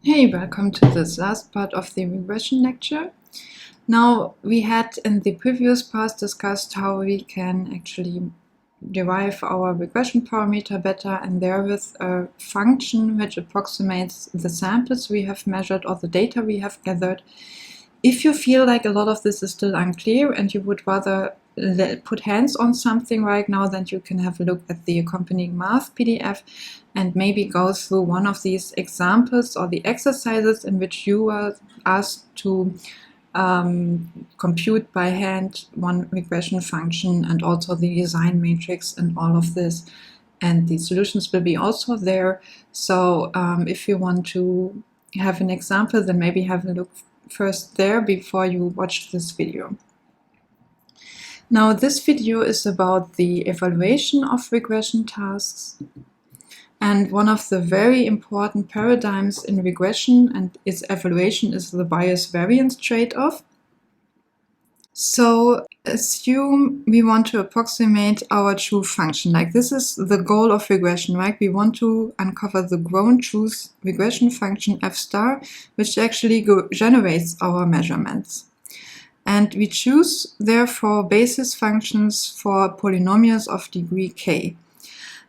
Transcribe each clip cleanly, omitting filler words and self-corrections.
Hey, welcome to this last part of the regression lecture. Now, we had in the previous part discussed how we can actually derive our regression parameter better and therewith a function which approximates the samples we have measured or the data we have gathered. If you feel like a lot of this is still unclear and you would rather put hands on something right now, then you can have a look at the accompanying math PDF and maybe go through one of these examples or the exercises in which you are asked to compute by hand one regression function and also the design matrix and all of this. And the solutions will be also there. So if you want to have an example, then maybe have a look first there before you watch this video. Now, this video is about the evaluation of regression tasks. And one of the very important paradigms in regression and its evaluation is the bias-variance trade-off. So assume we want to approximate our true function. Like, this is the goal of regression, right? We want to uncover the grown truth regression function f star, which actually generates our measurements. And we choose, therefore, basis functions for polynomials of degree k.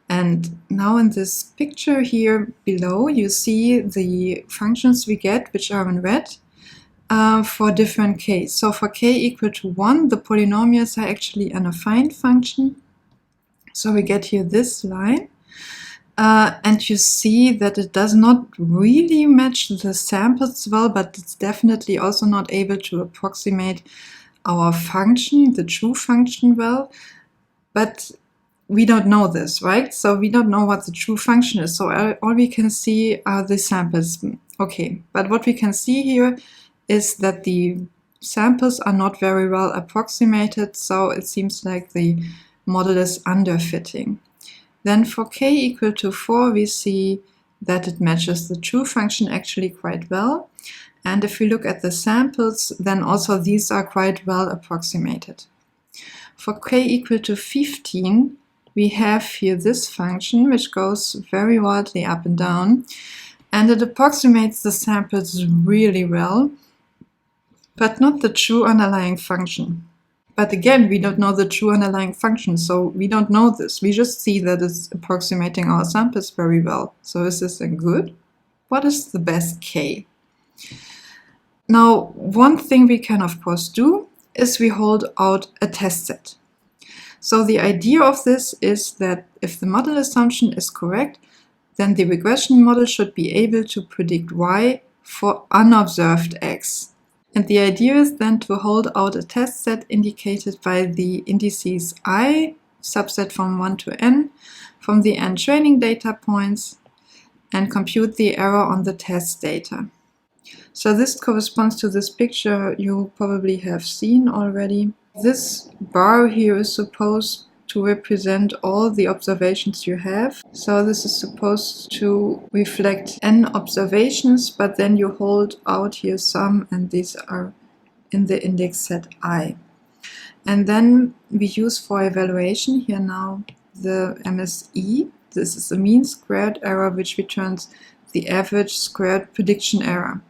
And now in this picture here below, you see the functions we get, which are in red, for different k's. So for k equal to 1, the polynomials are actually an affine function. So we get here this line. And you see that it does not really match the samples well, but it's definitely also not able to approximate our function, the true function, well. But we don't know this, right? So we don't know what the true function is. So all we can see are the samples. Okay, but what we can see here is that the samples are not very well approximated, so it seems like the model is underfitting. Then for k equal to 4, we see that it matches the true function actually quite well. And if we look at the samples, then also these are quite well approximated. For k equal to 15, we have here this function, which goes very wildly up and down. And it approximates the samples really well, but not the true underlying function. But again, we don't know the true underlying function, so we don't know this. We just see that it's approximating our samples very well. So is this then good? What is the best k? Now, one thing we can of course do is we hold out a test set. So the idea of this is that if the model assumption is correct, then the regression model should be able to predict y for unobserved x. And the idea is then to hold out a test set indicated by the indices I, subset from 1 to n, from the n training data points, and compute the error on the test data. So this corresponds to this picture you probably have seen already. This bar here is supposed to represent all the observations you have. So this is supposed to reflect n observations, but then you hold out here some, and these are in the index set I. And then we use for evaluation here now the MSE. This is the mean squared error, which returns the average squared prediction error.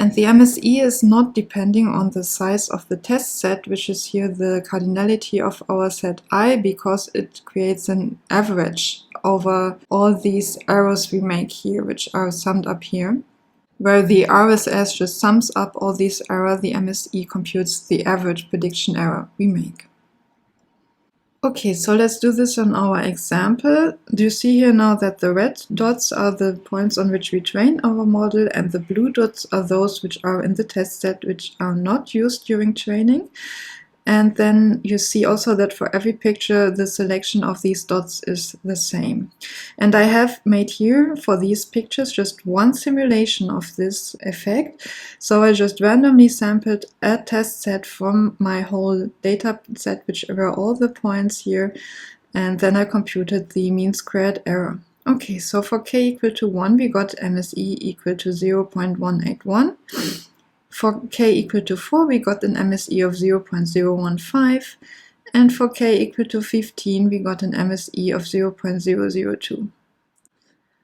And the MSE is not depending on the size of the test set, which is here the cardinality of our set I, because it creates an average over all these errors we make here, which are summed up here. Where the RSS just sums up all these errors, the MSE computes the average prediction error we make. Okay, so let's do this on our example. Do you see here now that the red dots are the points on which we train our model, and the blue dots are those which are in the test set which are not used during training? And then you see also that for every picture the selection of these dots is the same. And I have made here for these pictures just one simulation of this effect. So I just randomly sampled a test set from my whole data set, which were all the points here, and then I computed the mean squared error. Okay, so for k equal to 1 we got MSE equal to 0.181. For k equal to 4, we got an MSE of 0.015, and for k equal to 15, we got an MSE of 0.002.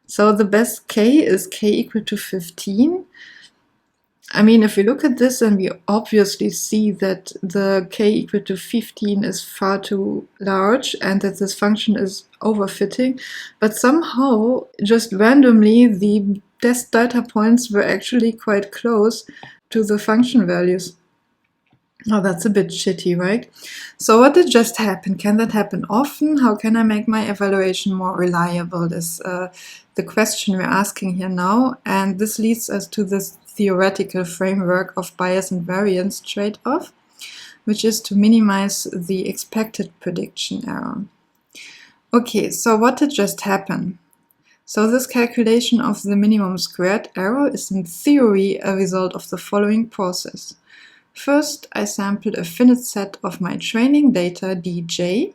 So the best k is k equal to 15, I mean, if we look at this, then we obviously see that the k equal to 15 is far too large and that this function is overfitting. But somehow, just randomly, the test data points were actually quite close to the function values. Oh, that's a bit shitty, right? So what did just happen? Can that happen often? How can I make my evaluation more reliable? Is the question we're asking here now. And this leads us to this theoretical framework of bias and variance trade-off, which is to minimize the expected prediction error. Okay, so what did just happen? So this calculation of the minimum squared error is in theory a result of the following process. First, I sampled a finite set of my training data, dj.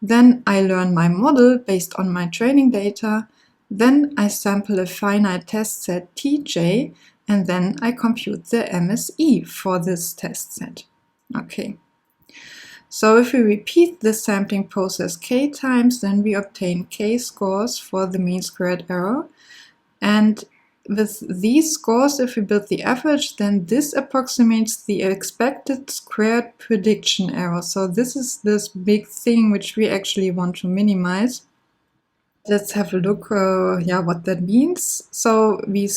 Then I learn my model based on my training data. Then I sample a finite test set, tj, and then I compute the MSE for this test set. Okay. So if we repeat this sampling process k times, then we obtain k scores for the mean squared error. And with these scores, if we build the average, then this approximates the expected squared prediction error. So this is this big thing which we actually want to minimize. Let's have a look what that means. So we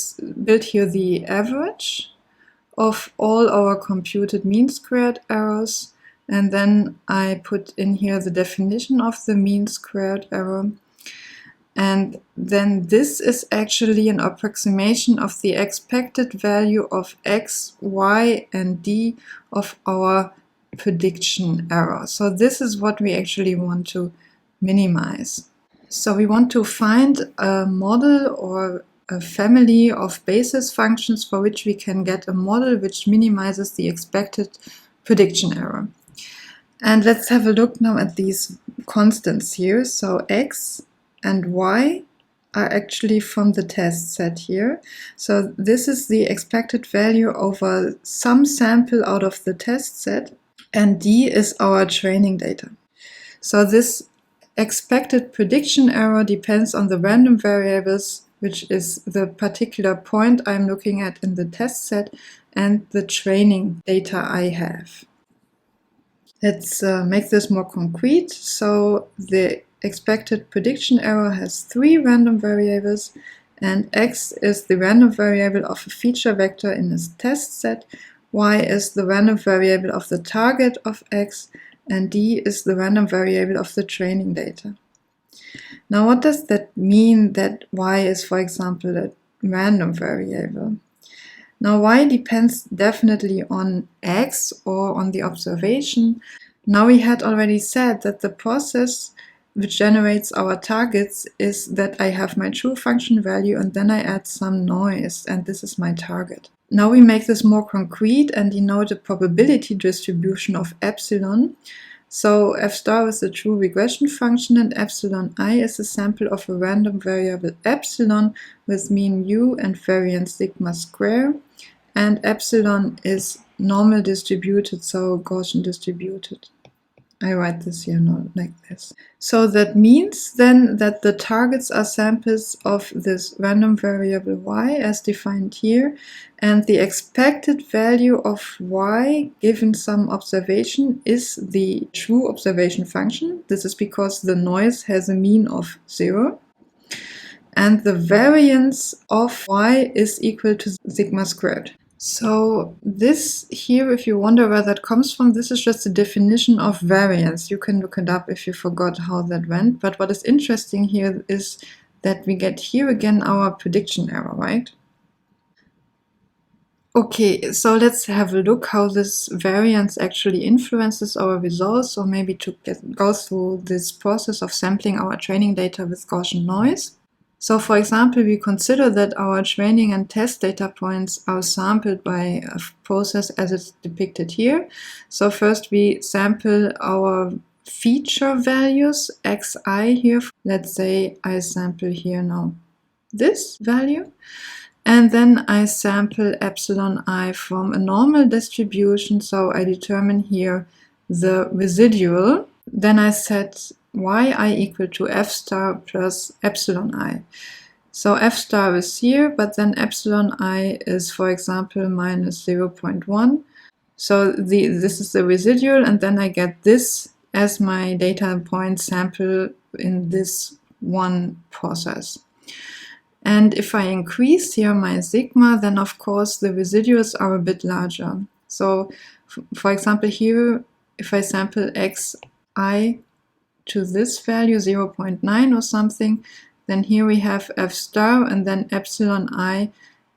build here the average of all our computed mean squared errors. And then I put in here the definition of the mean squared error. And then this is actually an approximation of the expected value of x, y, and d of our prediction error. So this is what we actually want to minimize. So we want to find a model or a family of basis functions for which we can get a model which minimizes the expected prediction error. And let's have a look now at these constants here. So x and y are actually from the test set here. So this is the expected value over some sample out of the test set, and d is our training data. So this expected prediction error depends on the random variables, which is the particular point I'm looking at in the test set, and the training data I have. Let's make this more concrete. So the expected prediction error has 3 random variables, and x is the random variable of a feature vector in this test set, y is the random variable of the target of x, and d is the random variable of the training data. Now what does that mean that y is, for example, a random variable? Now y depends definitely on x or on the observation. Now we had already said that the process which generates our targets is that I have my true function value and then I add some noise, and this is my target. Now we make this more concrete and denote a probability distribution of epsilon. So f star is the true regression function and epsilon I is a sample of a random variable epsilon with mean mu and variance sigma square. And epsilon is normal distributed, so Gaussian distributed. I write this here not like this. So that means then that the targets are samples of this random variable y as defined here, and the expected value of y given some observation is the true observation function. This is because the noise has a mean of 0. And the variance of y is equal to sigma squared. So this here, if you wonder where that comes from, this is just a definition of variance. You can look it up if you forgot how that went. But what is interesting here is that we get here again our prediction error, right? Okay, so let's have a look how this variance actually influences our results, or maybe to go through this process of sampling our training data with Gaussian noise. So for example, we consider that our training and test data points are sampled by a process as it's depicted here. So first we sample our feature values, xi here. Let's say I sample here now this value. And then I sample epsilon I from a normal distribution. So I determine here the residual. Then I set yi equal to f star plus epsilon I. So f star is here, but then epsilon I is, for example, minus 0.1. So this is the residual, and then I get this as my data point sample in this one process. And if I increase here my sigma, then of course the residuals are a bit larger. So for example here, if I sample xi to this value 0.9 or something, then here we have f star, and then epsilon I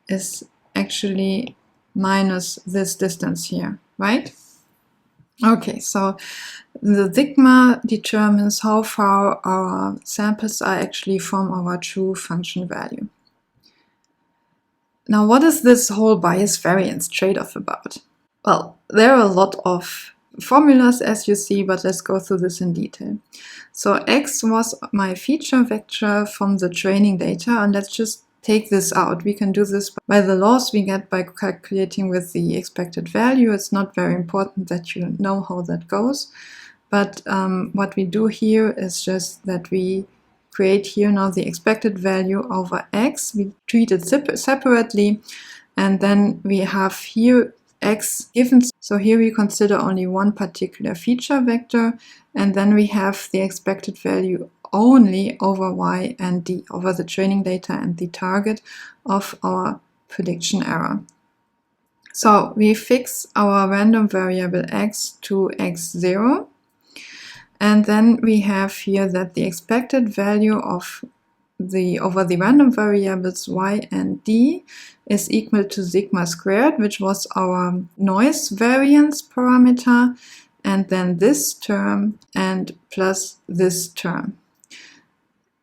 is actually minus this distance here, right? Okay, so the sigma determines how far our samples are actually from our true function value. Now, what is this whole bias variance trade-off about? Well, there are a lot of formulas, as you see, but let's go through this in detail. So x was my feature vector from the training data, and let's just take this out. We can do this by the loss we get by calculating with the expected value. It's not very important that you know how that goes, but what we do here is just that we create here now the expected value over x. We treat it separately, and then we have here x given. So here we consider only one particular feature vector, and then we have the expected value only over y and d, over the training data and the target of our prediction error. So we fix our random variable x to x0, and then we have here that the expected value of over the random variables y and d is equal to sigma squared, which was our noise variance parameter, and then this term and plus this term.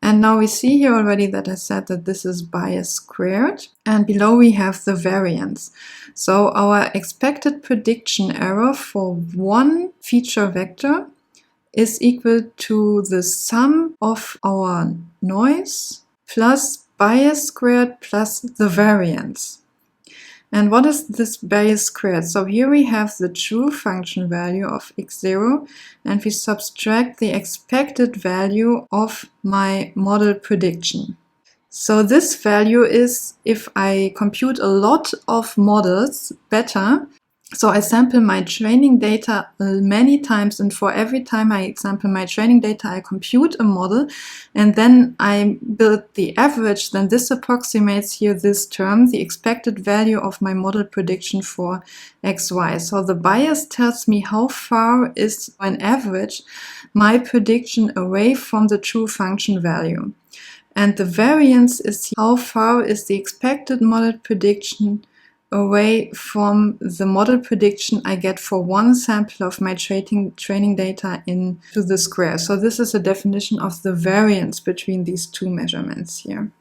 And now we see here already that I said that this is bias squared, and below we have the variance. So our expected prediction error for one feature vector is equal to the sum of our noise plus bias squared plus the variance. And what is this bias squared? So here we have the true function value of x0, and we subtract the expected value of my model prediction. So this value is, if I compute a lot of models better, so I sample my training data many times, and for every time I sample my training data, I compute a model, and then I build the average, then this approximates here this term, the expected value of my model prediction for xy. So the bias tells me how far is, on average, my prediction away from the true function value. And the variance is how far is the expected model prediction away from the model prediction I get for one sample of my training data into the square. So this is a definition of the variance between these two measurements here.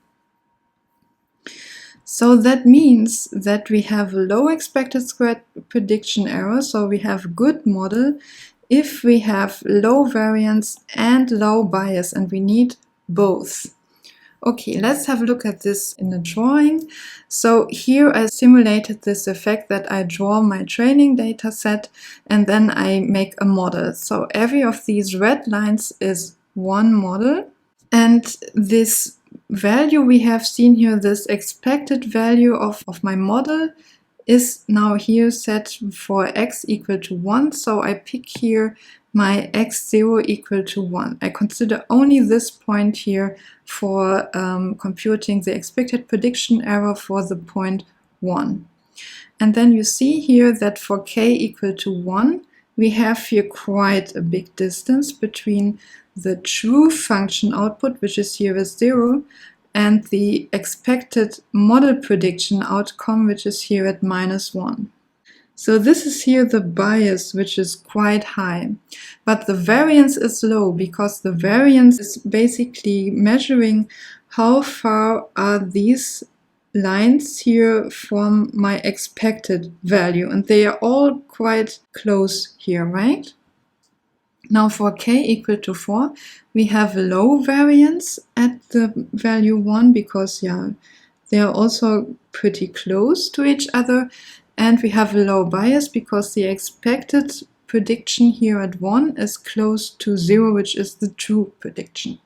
So that means that we have low expected squared prediction error, so we have good model if we have low variance and low bias, and we need both. Okay, let's have a look at this in a drawing. So here I simulated this effect that I draw my training data set and then I make a model. So every of these red lines is one model, and this value we have seen here, this expected value of my model, is now here set for x equal to 1. So I pick here my x0 equal to 1. I consider only this point here for computing the expected prediction error for the point 1. And then you see here that for k equal to 1, we have here quite a big distance between the true function output, which is here as 0, and the expected model prediction outcome, which is here at -1. So this is here the bias, which is quite high, but the variance is low because the variance is basically measuring how far are these lines here from my expected value, and they are all quite close here, right? Now for k equal to 4, we have low variance at the value 1 because they are also pretty close to each other, and we have a low bias because the expected prediction here at 1 is close to 0, which is the true prediction.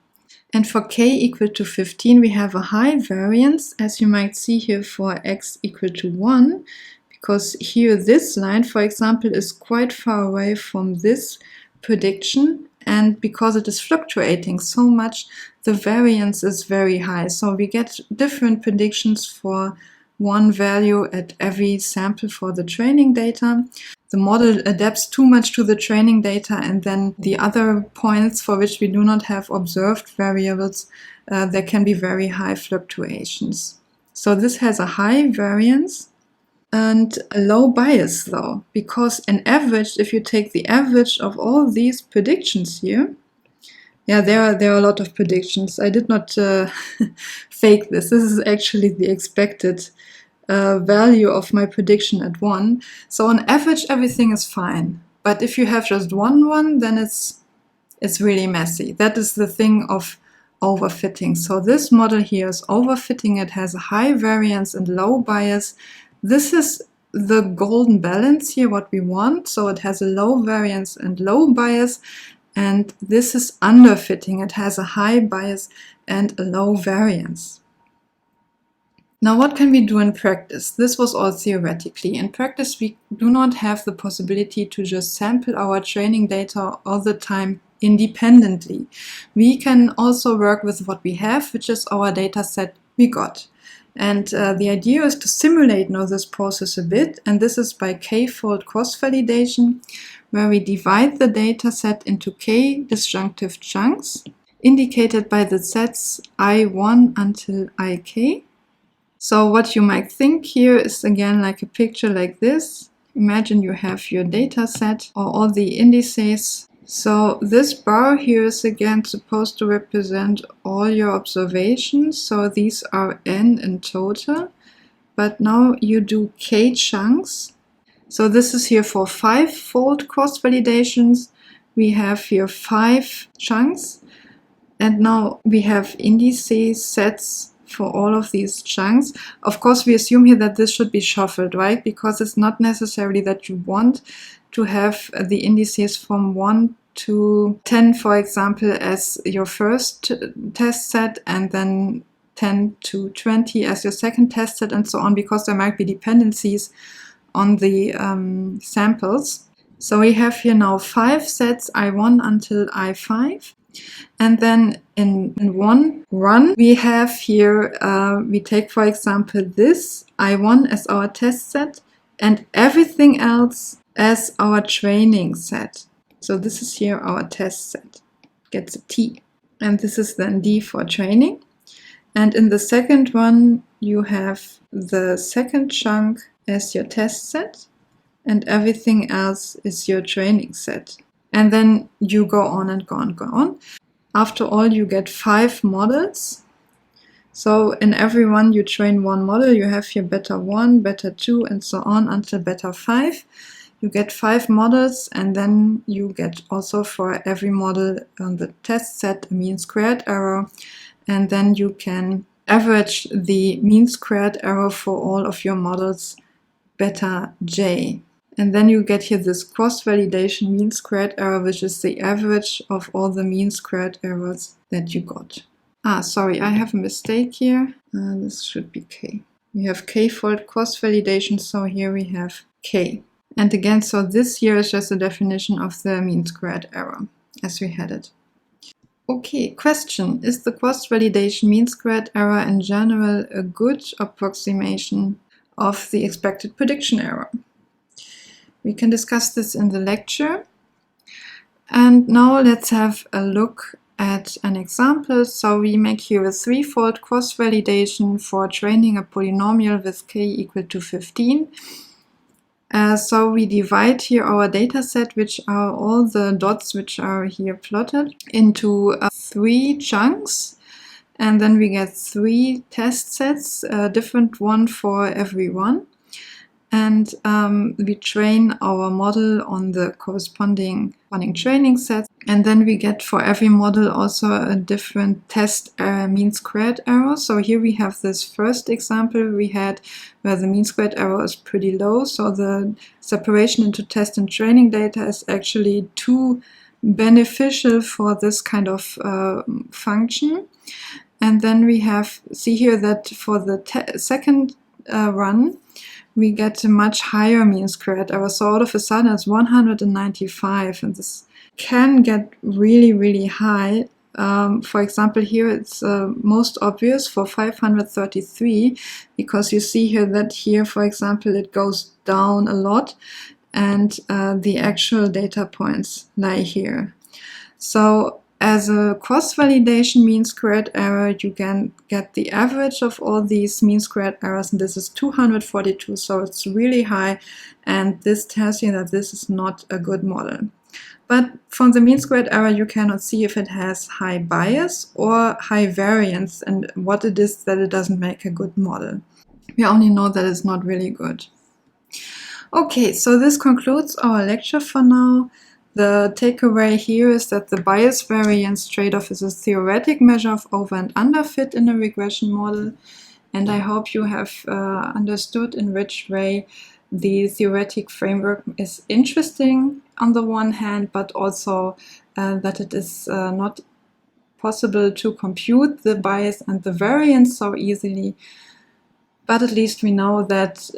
And for k equal to 15, we have a high variance, as you might see here for x equal to 1, because here this line, for example, is quite far away from this prediction, and because it is fluctuating so much, the variance is very high. So we get different predictions for one value at every sample for the training data. The model adapts too much to the training data, and then the other points for which we do not have observed variables, there can be very high fluctuations. So this has a high variance and a low bias though, because an average, if you take the average of all these predictions here, yeah, there are a lot of predictions. I did not fake this. This is actually the expected value of my prediction at 1. So on average, everything is fine. But if you have just one, then it's really messy. That is the thing of overfitting. So this model here is overfitting. It has a high variance and low bias. This is the golden balance here, what we want. So it has a low variance and low bias. And this is underfitting. It has a high bias and a low variance. Now, what can we do in practice? This was all theoretically. In practice, we do not have the possibility to just sample our training data all the time independently. We can also work with what we have, which is our data set we got. And the idea is to simulate now this process a bit, and this is by k-fold cross-validation, where we divide the data set into k disjunctive chunks, indicated by the sets I1 until ik. So what you might think here is again like a picture like this. Imagine you have your data set or all the indices. So this bar here is again supposed to represent all your observations. So these are n in total. But now you do k chunks. So this is here for 5-fold cross-validations. We have here 5 chunks. And now we have indices sets for all of these chunks. Of course, we assume here that this should be shuffled, right? Because it's not necessarily that you want to have the indices from 1 to 10, for example, as your first test set, and then 10 to 20 as your second test set, and so on, because there might be dependencies on the samples. So we have here now 5 sets, I1 until I5. And then in one run, we have here, we take, for example, this I1 as our test set and everything else as our training set. So this is here our test set, gets a T. And this is then D for training. And in the second one, you have the second chunk as your test set and everything else is your training set. And then you go on and go on and go on. After all, you get 5 models. So in every one you train one model. You have here beta 1, beta 2, and so on until beta 5. You get 5 models, and then you get also for every model on the test set a mean squared error. And then you can average the mean squared error for all of your models beta j. And then you get here this cross-validation mean squared error, which is the average of all the mean squared errors that you got. Sorry, I have a mistake here. This should be k. We have k-fold cross-validation, so here we have k. And again, so this here is just a definition of the mean squared error, as we had it. Okay, question. Is the cross-validation mean squared error in general a good approximation of the expected prediction error? We can discuss this in the lecture. And now let's have a look at an example. So we make here a 3-fold cross-validation for training a polynomial with k equal to 15. So we divide here our data set, which are all the dots which are here plotted, into 3 chunks. And then we get 3 test sets, a different one for every one. And we train our model on the corresponding training set. And then we get for every model also a different test mean squared error. So here we have this first example we had where the mean squared error is pretty low. So the separation into test and training data is actually too beneficial for this kind of function. And then we see here that for the second run, we get a much higher mean squared error. So all of a sudden it's 195, and this can get really, really high. For example, here it's most obvious for 533, because you see here that here, for example, it goes down a lot, and the actual data points lie here. So as a cross-validation mean squared error, you can get the average of all these mean squared errors, and this is 242, so it's really high, and this tells you that this is not a good model. But from the mean squared error, you cannot see if it has high bias or high variance, and what it is that it doesn't make a good model. We only know that it's not really good. Okay, so this concludes our lecture for now. The takeaway here is that the bias variance trade-off is a theoretic measure of over and underfit in a regression model, and I hope you have understood in which way the theoretic framework is interesting on the one hand, but also that it is not possible to compute the bias and the variance so easily. But at least we know that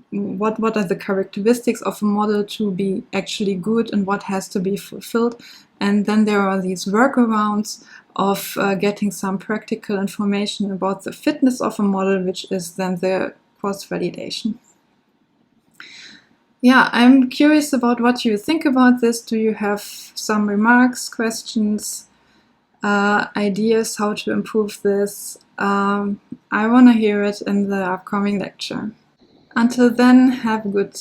what are the characteristics of a model to be actually good and what has to be fulfilled. And then there are these workarounds of getting some practical information about the fitness of a model, which is then the cross-validation. Yeah, I'm curious about what you think about this. Do you have some remarks, questions, ideas how to improve this? I want to hear it in the upcoming lecture. Until then, have a good